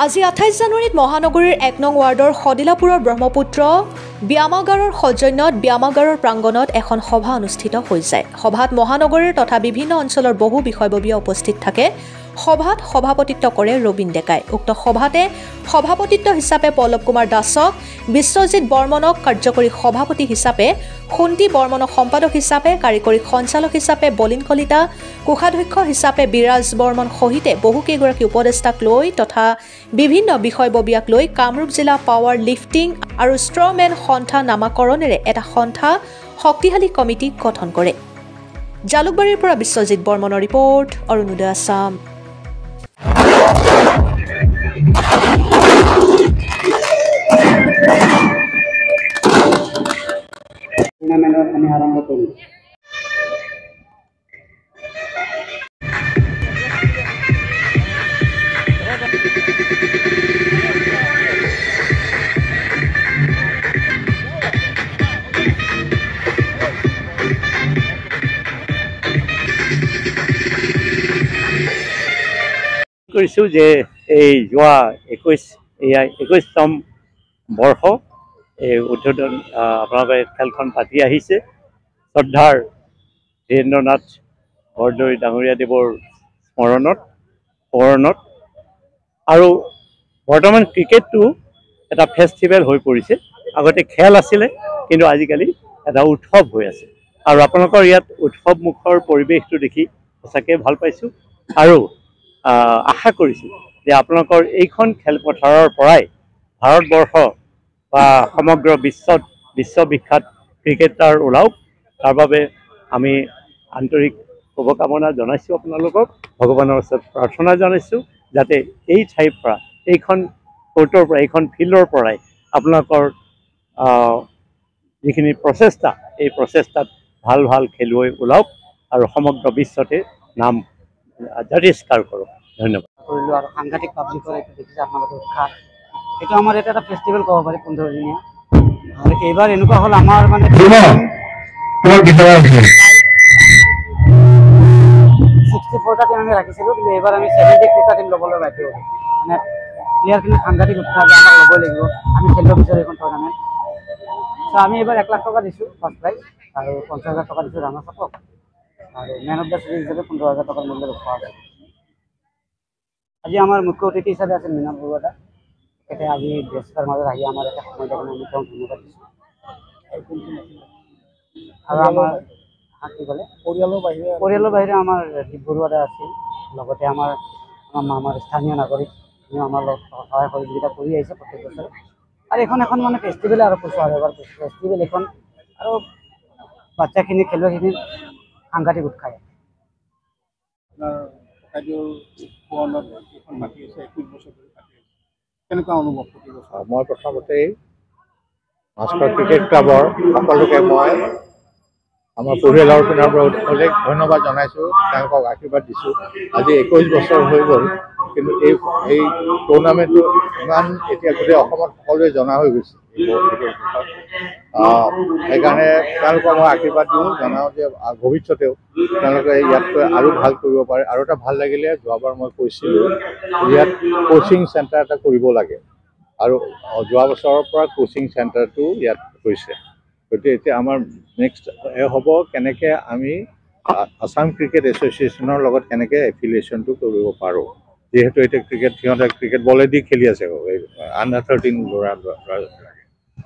আজি 28 জানুৱাৰীত মহানগৰীৰ 1 নং ৱাৰ্ডৰ সদিলাপুৰৰ ব্ৰহ্মপুত্ৰ ব্যায়ামাগাৰৰ সৌজন্যত ব্যায়ামাগাৰৰ প্ৰাংগণত এখন সভা অনুষ্ঠিত হৈছে। সভাত মহানগৰীৰ তথা বিভিন্ন অঞ্চলৰ বহু বিষয়ববীয়া উপস্থিত থাকে। সভাত সভাপতিত্ব কৰে ৰবীন ডেকাই। উক্ত সভাতে সভাপতিত্ব হিচাপে পল্লৱ কুমাৰ দাসক, বিশ্বজিৎ বৰ্মনক কাৰ্যকৰী সভাপতি হিচাপে, খুন্তি বৰ্মনক সম্পাদক হিচাপে, কাৰিকৰী সঞ্চালক হিচাপে বলিন কলিতা, কোষাধ্যক্ষ হিচাপে বিৰাজ বৰ্মন সহিতে বহুকেইগৰাকী উপদেষ্টাক লৈ তথা বিভিন্ন বিষয়ববীয়াক লৈ কামৰূপ জিলা পাৱাৰ লিফটিং আৰু ষ্ট্ৰমেন সন্থা নামাকৰণেৰে এটা সন্থা শক্তিশালী কমিটি গঠন কৰে। জালুকবাৰীৰ পৰা বিশ্বজিৎ বৰ্মনৰ ৰিপৰ্ট, অৰুণোদয় আছাম। আমি আৰম্ভ কৰিম। কৰিছোঁ যে এই যোৱা 21তম বৰ্ষ এই উদ্বোধন আপোনালোকে খেলখন পাতি আহিছে। শ্ৰদ্ধাৰ ধীৰেন্দ্ৰনাথ বৰদলৈ ডাঙৰীয়াদেৱৰ সোঁৱৰণত আৰু বৰ্তমান ক্ৰিকেটটো এটা ফেষ্টিভেল হৈ পৰিছে। আগতে খেল আছিলে, কিন্তু আজিকালি এটা উৎসৱ হৈ আছে আৰু আপোনালোকৰ ইয়াত উৎসৱমুখৰ পৰিৱেশটো দেখি সঁচাকৈ ভাল পাইছোঁ আৰু আশা কৰিছোঁ যে আপোনালোকৰ এইখন খেলপথাৰৰ পৰাই ভাৰতবৰ্ষ বা সমগ্ৰ বিশ্ববিখ্যাত ক্ৰিকেটাৰ ওলাওক। তাৰ বাবে আমি আন্তৰিক শুভকামনা জনাইছোঁ। আপোনালোকক ভগৱানৰ ওচৰত প্ৰাৰ্থনা জনাইছোঁ যাতে এই ঠাইৰ পৰা, এইখন কোৰ্টৰ পৰা, এইখন ফিল্ডৰ পৰাই আপোনালোকৰ যিখিনি প্ৰচেষ্টা, এই প্ৰচেষ্টাত ভাল ভাল খেলুৱৈ ওলাওক আৰু সমগ্ৰ বিশ্বতে নাম জাতিষ্কাৰ কৰক। ধন্যবাদ। কৰিলোঁ আৰু সাংঘাতিক পাব্লিকৰ এইটো দেখিছে আপোনালোকে উৎসাহ। এইটো আমাৰ এটা ফেষ্টিভেল ক'ব পাৰি, 15 দিনীয়া। আৰু এইবাৰ এনেকুৱা হ'ল আমাৰ মানে 64টা টিম আমি ৰাখিছিলোঁ, কিন্তু এইবাৰ আমি 72টা টিম ল'বলৈ বাধ্য হ'লোঁ। মানে প্লেয়াৰখিনি সাংঘাতিক উৎসাহ যে আমাক ল'বই লাগিব, আমি খেলিব বিচাৰোঁ এইখন টুৰ্ণামেণ্ট। চ' আমি এইবাৰ 1 লাখ টকা দিছোঁ ফাৰ্ষ্ট প্ৰাইজ আৰু 50,000 টকা দিছোঁ ৰাণাৰ্ছ আপক আৰু মেন অফ দ্য চিৰিজ হিচাপে 15,000 টকাৰ মূল্য ৰখা আছে। আজি আমাৰ মুখ্য অতিথি হিচাপে আছে মৃণাল বৰুৱা। তেখেতে আজি ব্যস্ততাৰ মাজত আহি আমাৰ এটা সময় কাৰণে আমি তেওঁক ধন্যবাদ দিছোঁ। আৰু আমাৰ কি ক'লে পৰিয়ালৰ বাহিৰে আমাৰ দীপ বৰুৱা আছিল, লগতে আমাৰ স্থানীয় নাগৰিক আমাৰ লগত সহায় সহযোগিতা কৰি আহিছে প্ৰত্যেক বছৰে। আৰু এখন মানে ফেষ্টিভেল আৰু কৈছোঁ আৰু এবাৰ ফেষ্টিভেল এখন আৰু বাচ্চাখিনি খেলুৱৈখিনি সাংঘাতিক উৎসাহ। মই প্ৰথমতেই মাস্কৰ ক্ৰিকেট ক্লাবৰ সকলোকে মই আমাৰ পৰিয়ালৰ পিনৰ পৰা অধিক ধন্যবাদ জনাইছোঁ, তেওঁলোকক আশীৰ্বাদ দিছোঁ। আজি 21 বছৰ হৈ গ'ল, কিন্তু এই টুৰ্ণামেণ্টটো ইমান এতিয়া গোটেই অসমত সকলোৱে জনা হৈ গৈছে। সেইকাৰণে তেওঁলোকক মই আশীৰ্বাদ দিওঁ, জনাওঁ যে ভৱিষ্যতেও তেওঁলোকে ইয়াতকৈ আৰু ভাল কৰিব পাৰে। আৰু এটা ভাল লাগিলে, যোৱাবাৰ মই কৈছিলোঁ ইয়াত কোচিং চেণ্টাৰ এটা কৰিব লাগে আৰু যোৱা বছৰৰ পৰা কোচিং চেণ্টাৰটো ইয়াত হৈছে। গতিকে এতিয়া আমাৰ নেক্সট হ'ব কেনেকৈ আমি আছাম ক্ৰিকেট এছ'চিয়েশ্যনৰ লগত কেনেকৈ এফিলিয়েশ্যনটো কৰিব পাৰোঁ। যিহেতু এতিয়া সিহঁতে ক্ৰিকেট বলেদি খেলি আছে, আণ্ডাৰ 13 ল'ৰা।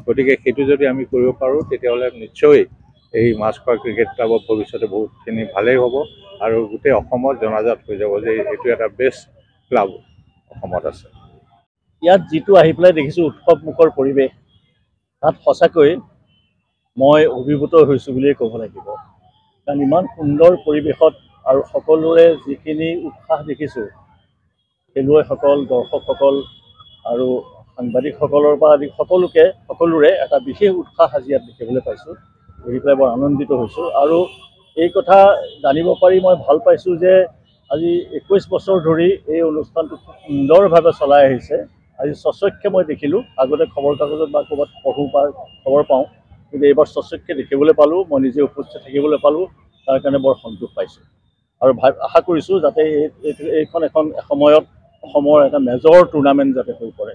গতিকে সেইটো যদি আমি কৰিব পাৰোঁ, তেতিয়াহ'লে নিশ্চয় এই মাস্কৰ ক্ৰিকেট ক্লাবৰ ভৱিষ্যতে বহুতখিনি ভালেই হ'ব আৰু গোটেই অসমত জনাজাত হৈ যাব যে এইটো এটা বেষ্ট ক্লাব অসমত আছে। ইয়াত যিটো আহি পেলাই দেখিছোঁ উৎসৱমুখৰ পৰিৱেশ, তাত সঁচাকৈ মই অভিভূত হৈছোঁ বুলিয়েই ক'ব লাগিব। কাৰণ ইমান সুন্দৰ পৰিৱেশত আৰু সকলোৰে যিখিনি উৎসাহ দেখিছোঁ, খেলুৱৈসকল, দৰ্শকসকল আৰু সাংবাদিকসকলৰ পৰা আদি সকলোৰে এটা বিশেষ উৎসাহ আজি ইয়াত দেখিবলৈ পাইছোঁ। দেখি পেলাই বৰ আনন্দিত হৈছোঁ আৰু এই কথা জানিব পাৰি মই ভাল পাইছোঁ যে আজি 21 বছৰ ধৰি এই অনুষ্ঠানটো খুব সুন্দৰভাৱে চলাই আহিছে। আজি স্বচক্ষে মই দেখিলোঁ, আগতে খবৰ কাগজত বা ক'ৰবাত পঢ়োঁ বা খবৰ পাওঁ, কিন্তু এইবাৰ স্বচক্ষে দেখিবলৈ পালোঁ, মই নিজে উপস্থিত থাকিবলৈ পালোঁ, তাৰ কাৰণে বৰ সন্তোষ পাইছোঁ আৰু আশা কৰিছোঁ যাতে এইখন এখন এসময়ত অসমৰ এটা মেজৰ টুৰ্ণামেণ্ট যাতে হৈ পৰে।